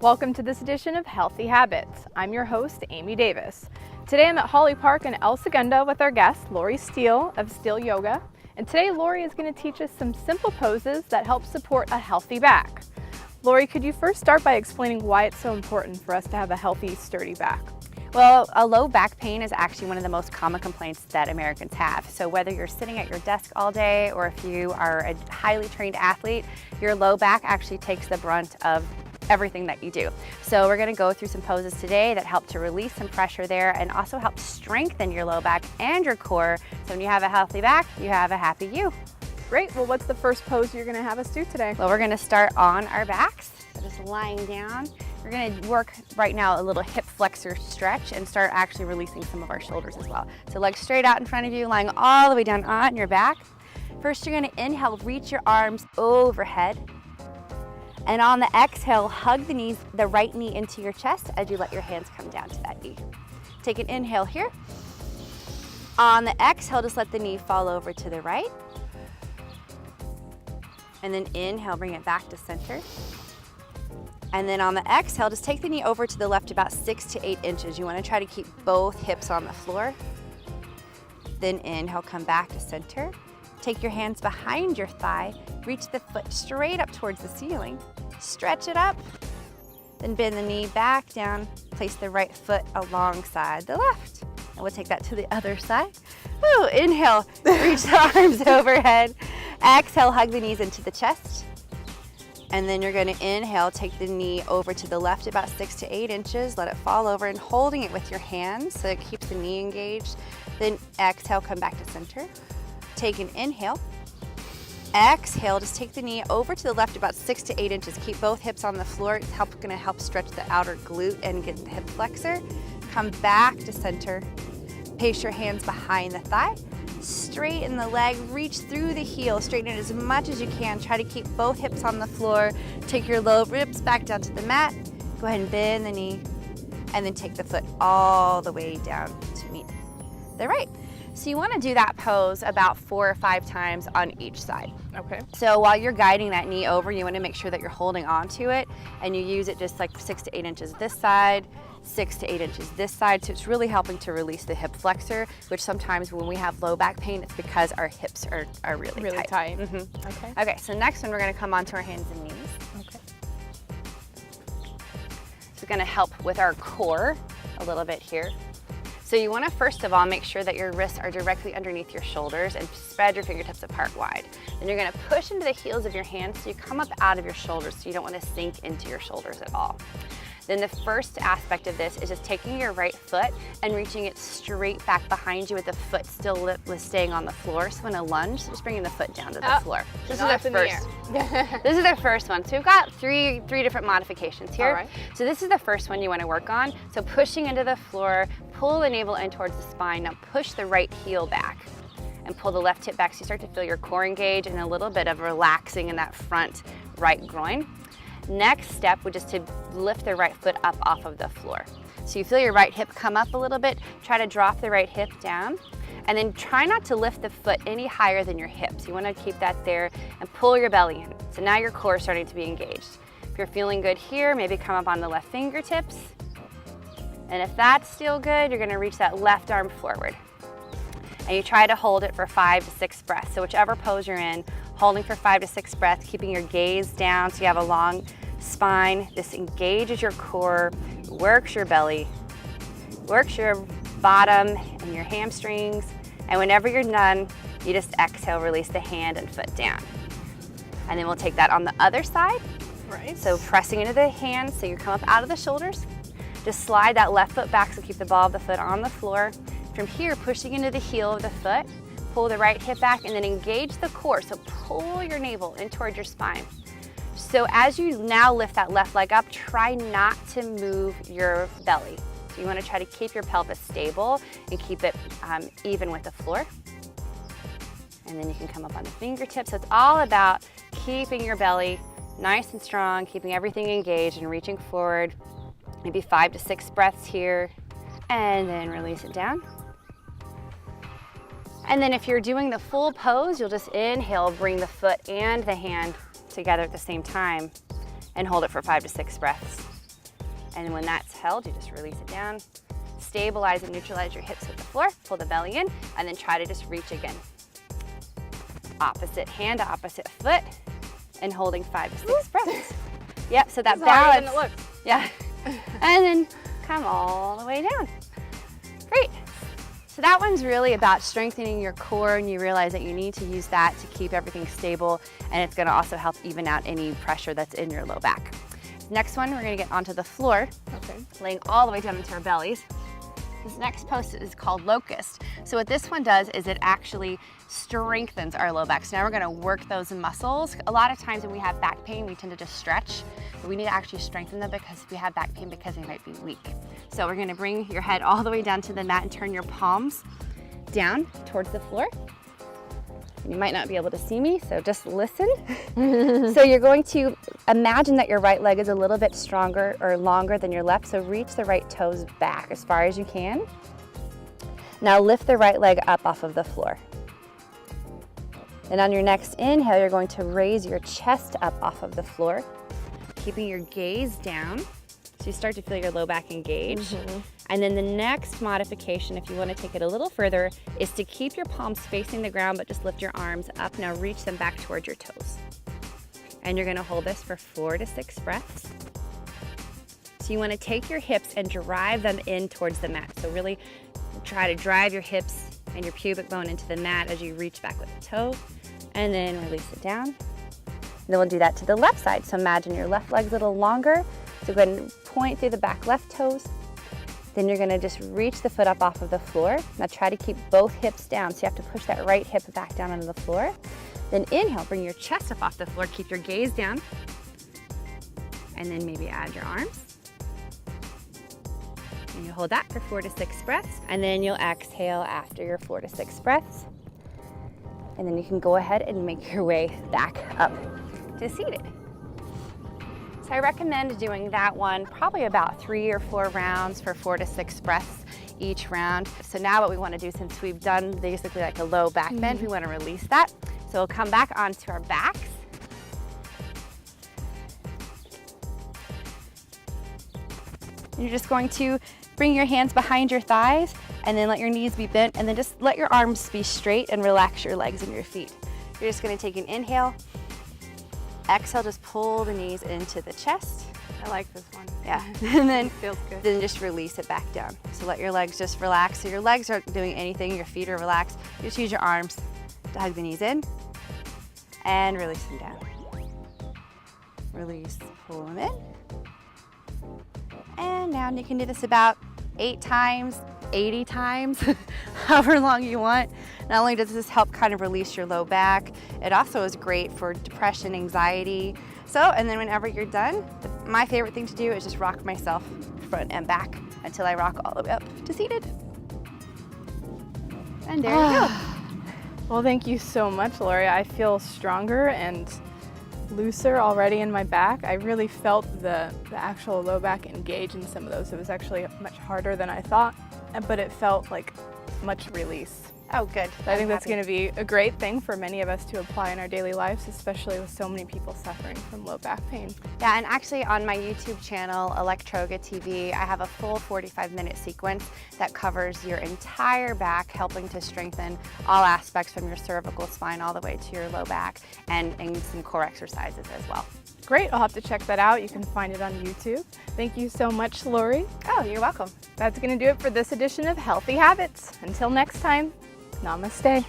Welcome to this edition of Healthy Habits. I'm your host, Amy Davis. Today I'm at Holly Park in El Segundo with our guest, Lori Steele of Steele Yoga. And today Lori is going to teach us some simple poses that help support a healthy back. Lori, could you first start by explaining why it's so important for us to have a healthy, sturdy back? Well, a low back pain is actually one of the most common complaints that Americans have. So whether you're sitting at your desk all day or if you are a highly trained athlete, your low back actually takes the brunt of everything that you do. So we're going to go through some poses today that help to release some pressure there and also help strengthen your low back and your core. So when you have a healthy back, you have a happy you. Great. Well, what's the first pose you're going to have us do today? Well, we're going to start on our backs. So just lying down. We're going to work right now a little hip flexor stretch and start actually releasing some of our shoulders as well. So legs straight out in front of you, lying all the way down on your back. First, you're going to inhale, reach your arms overhead. And on the exhale, hug the knees, the right knee into your chest as you let your hands come down to that knee. Take an inhale here. On the exhale, just let the knee fall over to the right. And then inhale, bring it back to center. And then on the exhale, just take the knee over to the left about 6 to 8 inches. You want to try to keep both hips on the floor. Then inhale, come back to center. Take your hands behind your thigh, reach the foot straight up towards the ceiling, stretch it up, then bend the knee back down, place the right foot alongside the left. And we'll take that to the other side. Woo, inhale, reach the arms overhead. Exhale, hug the knees into the chest. And then you're gonna inhale, take the knee over to the left about 6 to 8 inches, let it fall over and holding it with your hands so it keeps the knee engaged. Then exhale, come back to center. Take an inhale. Exhale, just take the knee over to the left about 6 to 8 inches. Keep both hips on the floor. It's gonna help stretch the outer glute and get the hip flexor. Come back to center. Place your hands behind the thigh. Straighten the leg, reach through the heel, straighten it as much as you can. Try to keep both hips on the floor. Take your low ribs back down to the mat. Go ahead and bend the knee, and then take the foot all the way down to meet the right. So you want to do that pose about 4 or 5 times on each side. Okay. So while you're guiding that knee over, you want to make sure that you're holding on to it, and you use it just like 6 to 8 inches this side, 6 to 8 inches this side. So it's really helping to release the hip flexor, which sometimes when we have low back pain, it's because our hips are really tight. Mm-hmm. Okay. Okay, so next one, we're going to come onto our hands and knees. Okay. It's going to help with our core a little bit here. So you want to first of all make sure that your wrists are directly underneath your shoulders and spread your fingertips apart wide. Then you're going to push into the heels of your hands so you come up out of your shoulders, so you don't want to sink into your shoulders at all. Then the first aspect of this is just taking your right foot and reaching it straight back behind you with the foot still staying on the floor. So in a lunge, so just bringing the foot down to the floor. This is the first. This is the first one. So we've got three different modifications here. All right. So this is the first one you want to work on. So pushing into the floor, pull the navel in towards the spine. Now push the right heel back and pull the left hip back so you start to feel your core engage and a little bit of relaxing in that front right groin. Next step would just to lift the right foot up off of the floor. So you feel your right hip come up a little bit, try to drop the right hip down, and then try not to lift the foot any higher than your hips. You want to keep that there and pull your belly in. So now your core is starting to be engaged. If you're feeling good here, maybe come up on the left fingertips. And if that's still good, you're going to reach that left arm forward. And you try to hold it for 5 to 6 breaths. So whichever pose you're in, holding for 5 to 6 breaths, keeping your gaze down so you have a long spine. This engages your core, works your belly, works your bottom and your hamstrings. And whenever you're done, you just exhale, release the hand and foot down. And then we'll take that on the other side. Right. So pressing into the hands so you come up out of the shoulders. Just slide that left foot back so keep the ball of the foot on the floor. From here, pushing into the heel of the foot, pull the right hip back and then engage the core. So pull your navel in toward your spine. So as you now lift that left leg up, try not to move your belly. So you want to try to keep your pelvis stable and keep it even with the floor. And then you can come up on the fingertips. So it's all about keeping your belly nice and strong, keeping everything engaged and reaching forward. Maybe 5 to 6 breaths here, and then release it down. And then if you're doing the full pose, you'll just inhale, bring the foot and the hand together at the same time and hold it for 5 to 6 breaths. And when that's held, you just release it down. Stabilize and neutralize your hips with the floor, pull the belly in, and then try to just reach again. Opposite hand to opposite foot, and holding 5 to 6 breaths. Yep, so that balance. Harder than it looks. Yeah. And then come all the way down. Great. So that one's really about strengthening your core, and you realize that you need to use that to keep everything stable, and it's gonna also help even out any pressure that's in your low back. Next one, we're gonna get onto the floor, laying all the way down into our bellies. This next pose is called Locust. So what this one does is it actually strengthens our low back. So now we're gonna work those muscles. A lot of times when we have back pain, we tend to just stretch, but we need to actually strengthen them because we have back pain because they might be weak. So we're gonna bring your head all the way down to the mat and turn your palms down towards the floor. You might not be able to see me, so just listen. So you're going to imagine that your right leg is a little bit stronger or longer than your left, so reach the right toes back as far as you can. Now lift the right leg up off of the floor. And on your next inhale, you're going to raise your chest up off of the floor, keeping your gaze down, so you start to feel your low back engage. And then the next modification, if you want to take it a little further, is to keep your palms facing the ground, but just lift your arms up. Now reach them back towards your toes. And you're going to hold this for 4 to 6 breaths. So you want to take your hips and drive them in towards the mat. So really try to drive your hips and your pubic bone into the mat as you reach back with the toe, and then release it down. And then we'll do that to the left side. So imagine your left leg's a little longer. So go ahead and point through the back left toes. Then you're gonna just reach the foot up off of the floor. Now try to keep both hips down. So you have to push that right hip back down onto the floor. Then inhale, bring your chest up off the floor, keep your gaze down. And then maybe add your arms. And you hold that for 4 to 6 breaths. And then you'll exhale after your 4 to 6 breaths. And then you can go ahead and make your way back up to seated. So I recommend doing that one probably about 3 or 4 rounds for 4 to 6 breaths each round. So now what we want to do, since we've done basically like a low back bend, we want to release that. So we'll come back onto our backs. And you're just going to bring your hands behind your thighs and then let your knees be bent, and then just let your arms be straight and relax your legs and your feet. You're just going to take an inhale. Exhale, just pull the knees into the chest. I like this one. Yeah, and then Feels good. Then just release it back down. So let your legs just relax. So your legs aren't doing anything, your feet are relaxed. Just use your arms to hug the knees in and release them down. Release, pull them in. And now you can do this about 8 times, 80 times, however long you want. Not only does this help kind of release your low back, it also is great for depression, anxiety. So, and then whenever you're done, my favorite thing to do is just rock myself front and back until I rock all the way up to seated. And there you go. Well, thank you so much, Lori. I feel stronger and looser already in my back. I really felt the actual low back engage in some of those. It was actually much harder than I thought, but it felt like much release. Oh, good. So I think that's going to be a great thing for many of us to apply in our daily lives, especially with so many people suffering from low back pain. Yeah, and actually on my YouTube channel, Electroga TV, I have a full 45-minute sequence that covers your entire back, helping to strengthen all aspects from your cervical spine all the way to your low back, and some core exercises as well. Great, I'll have to check that out. You can find it on YouTube. Thank you so much, Lori. Oh, you're welcome. That's going to do it for this edition of Healthy Habits. Until next time, namaste.